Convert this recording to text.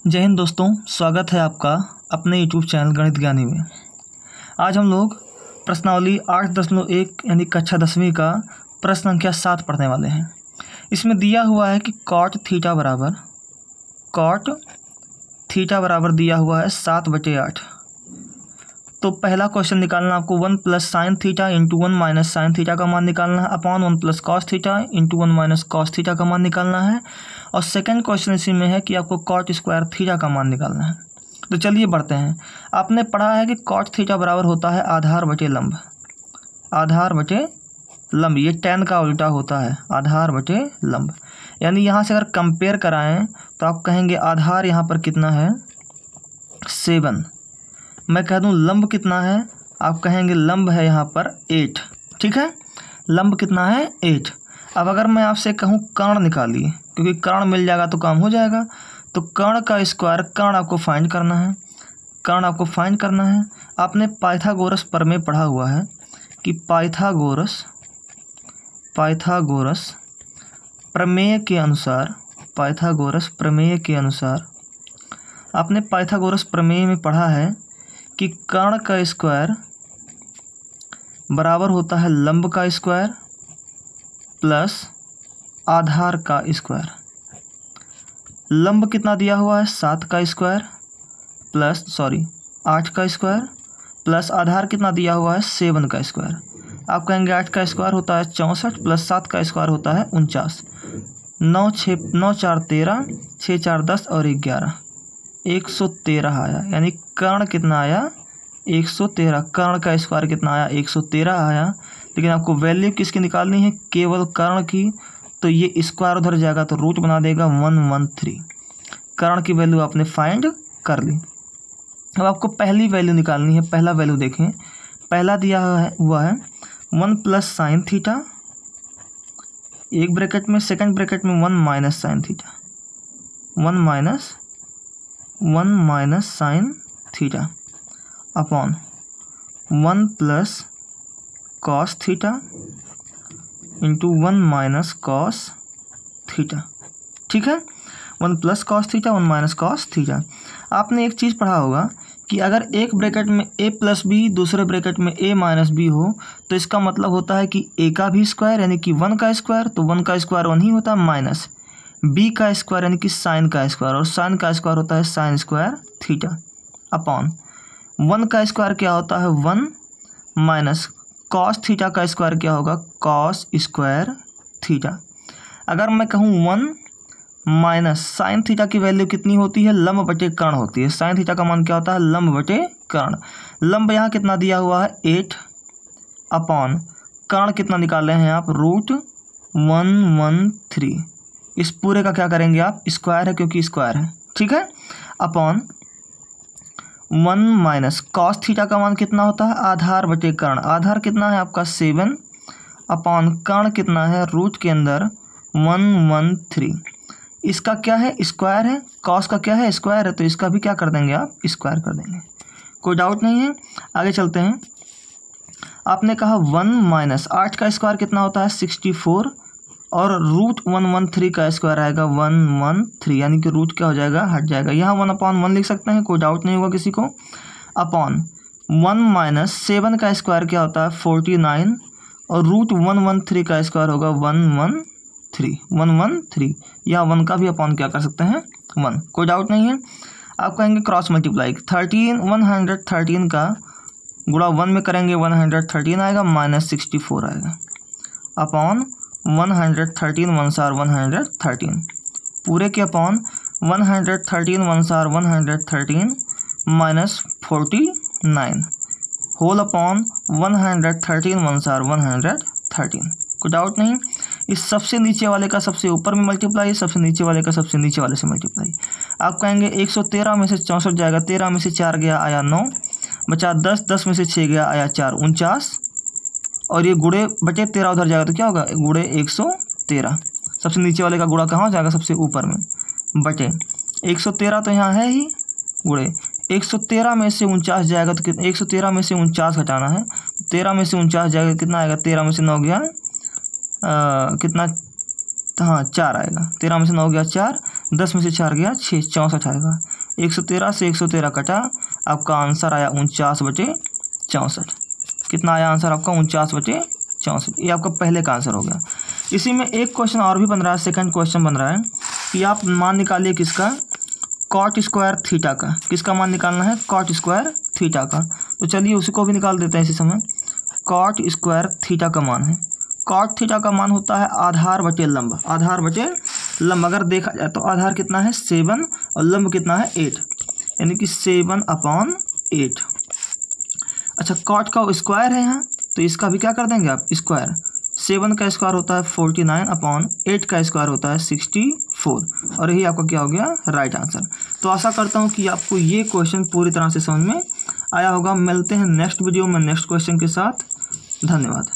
जय हिंद दोस्तों, स्वागत है आपका अपने यूट्यूब चैनल गणित ज्ञानी में। आज हम लोग प्रश्नावली 8.1 यानी कक्षा 10वीं का प्रश्न संख्या 7 पढ़ने वाले हैं। इसमें दिया हुआ है कि कॉट थीटा बराबर दिया हुआ है 7/8। तो पहला क्वेश्चन निकालना आपको 1 + sin theta into 1 - sin theta का मान निकालना है upon 1 + cos theta into 1 - cos theta का मान निकालना है। और सेकंड क्वेश्चन इसी में है कि आपको cot स्क्वायर थीटा का मान निकालना है। तो चलिए बढ़ते हैं। आपने पढ़ा है कि cot थीटा बराबर होता है आधार बटे लंब। ये tan का उल्टा होता है, आधार बटे लंब। यानी यहाँ से अगर कंपेयर कराएं तो आप कहेंगे आधार यहाँ पर कितना है 7, मैं कह दूं लंब कितना है, आप कहेंगे लंब है यहाँ पर 8। ठीक है, लंब कितना है 8। अब अगर मैं आपसे कहूँ कर्ण निकालिए, क्योंकि कर्ण मिल जाएगा तो काम हो जाएगा। तो कर्ण का स्क्वायर, कर्ण आपको फाइंड करना है। आपने पाइथागोरस प्रमेय पढ़ा हुआ है कि पाइथागोरस प्रमेय के अनुसार आपने पाइथागोरस प्रमेय में पढ़ा है कि कर्ण का स्क्वायर बराबर होता है लंब का स्क्वायर प्लस आधार का स्क्वायर। लंब कितना दिया हुआ है 8 का स्क्वायर प्लस आधार कितना दिया हुआ है 7 का स्क्वायर। आप कहेंगे 8 का स्क्वायर होता है 64 प्लस 7 का स्क्वायर होता है 49। 9 4 13, 6 4 10 और 11, 113 आया। यानी कर्ण कितना आया 113। कर्ण का स्क्वायर कितना आया 113 आया। लेकिन आपको वैल्यू किसकी निकालनी है, केवल कर्ण की। तो ये स्क्वायर उधर जाएगा तो रूट बना देगा 113। कर्ण की वैल्यू आपने फाइंड कर ली। अब आपको पहली वैल्यू निकालनी है। पहला वैल्यू देखें, पहला दिया हुआ है 1 + sin थीटा, एक ब्रैकेट में, सेकंड ब्रैकेट में 1 - sin theta, 1 - sin theta upon 1 + cos theta into 1 - cos theta. ठीक है, 1 + cos थीटा 1 - cos थीटा। आपने एक चीज़ पढ़ा होगा कि अगर एक ब्रैकेट में a + b, दूसरे ब्रैकेट में a - b हो तो इसका मतलब होता है कि a का भी स्क्वायर यानी कि 1 का स्क्वायर, तो 1 का स्क्वायर 1 ही होता है, माइनस b का स्क्वायर यानी कि sin का स्क्वायर, और sin का स्क्वायर होता है sin स्क्वायर थीटा अपॉन 1 का स्क्वायर क्या होता है 1 माइनस cos थीटा का स्क्वायर क्या होगा cos स्क्वायर थीटा। अगर मैं कहूँ 1 माइनस साइन थीटा की वैल्यू कितनी होती है, लंब बटे कर्ण होती है। साइन थीटा का मान क्या होता है लंब बटे कर्ण। लंब यहाँ कितना दिया हुआ है 8 अपॉन कर्ण कितना निकाल रहे हैं आप √113। इस पूरे का क्या करेंगे आप, स्क्वायर है क्योंकि स्क्वायर है। ठीक है, अपॉन 1 माइनस कॉस थीटा का मान कितना होता है आधार बटे कर्ण। आधार कितना है आपका 7 अपॉन कर्ण कितना है रूट के अंदर 113। इसका क्या है स्क्वायर है, कॉस का क्या है स्क्वायर है, तो इसका भी क्या कर देंगे आप स्क्वायर कर देंगे। कोई डाउट नहीं है, आगे चलते हैं। आपने कहा 1 माइनस 8 का स्क्वायर कितना होता है 64 और √113 का स्क्वायर आएगा 113, यानी कि रूट क्या हो जाएगा हट जाएगा। यहाँ 1/1 लिख सकते हैं, कोई डाउट नहीं होगा किसी को। अपॉन 1 माइनस 7 का स्क्वायर क्या होता है 49 और √113 का स्क्वायर होगा 113। या 1 का भी अपॉन क्या कर सकते हैं 1, कोई डाउट नहीं है। आप कहेंगे क्रॉस मल्टीप्लाई 113 का गुणा 1 में करेंगे 113 आएगा माइनस 64 आएगा अपॉन 113 1 * 113 पूरे के अपॉन 113 1 * 113 माइनस 49 होल अपॉन 113 1 * 113। कोई डाउट नहीं। इस सबसे नीचे वाले का सबसे ऊपर में मल्टीप्लाई, सबसे नीचे वाले का सबसे नीचे वाले से मल्टीप्लाई। आप कहेंगे 113 में से 64 जाएगा, 13 में से 4 गया आया 9, बचा 10, 10 में से 6 गया आया 4, 49, और ये गुणे बटे 13 उधर जाएगा तो क्या होगा गुणे 113। सबसे नीचे वाले का गुणा कहाँ हो जाएगा सबसे ऊपर में, बटे 113 तो यहाँ है ही, गुणे 113 में से 49 जाएगा तो कितना, 113 में से 49 हटाना है, 13 में से 49 जाएगा कितना आएगा, 13 में से 9 गया कितना, हाँ 4 आएगा, 13 में से 9 गया 4, 10 में से 4 गया 6, 64 आएगा। 113 से 113 कटा, आपका आंसर आया 49/64। कितना आया आंसर आपका? 49/64। ये आपका पहले का आंसर हो गया। इसी में एक क्वेश्चन और भी बन रहा है, सेकंड क्वेश्चन बन रहा है कि आप मान निकालिए किसका? कॉट स्क्वायर थीटा का। किसका मान निकालना है? कॉट स्क्वायर थीटा का। तो चलिए उसी को भी निकाल देते हैं इसी समय। कॉट स्क्वायर थीटा का मान है, कॉट थीटा का मान होता है आधार बटे लंब। आधार बटे लंब अगर देखा जाए तो आधार कितना है? 7 और लंब कितना है? 8, यानी कि 7/8। अच्छा, कॉट का स्क्वायर है यहाँ, तो इसका भी क्या कर देंगे आप? स्क्वायर। 7 का स्क्वायर होता है 49/8 का स्क्वायर होता है 64, और यही आपका क्या हो गया? Right answer. तो आशा करता हूँ कि आपको ये क्वेश्चन पूरी तरह से समझ में आया होगा। मिलते हैं नेक्स्ट वीडियो में नेक्स्ट क्वेश्चन के साथ। धन्यवाद।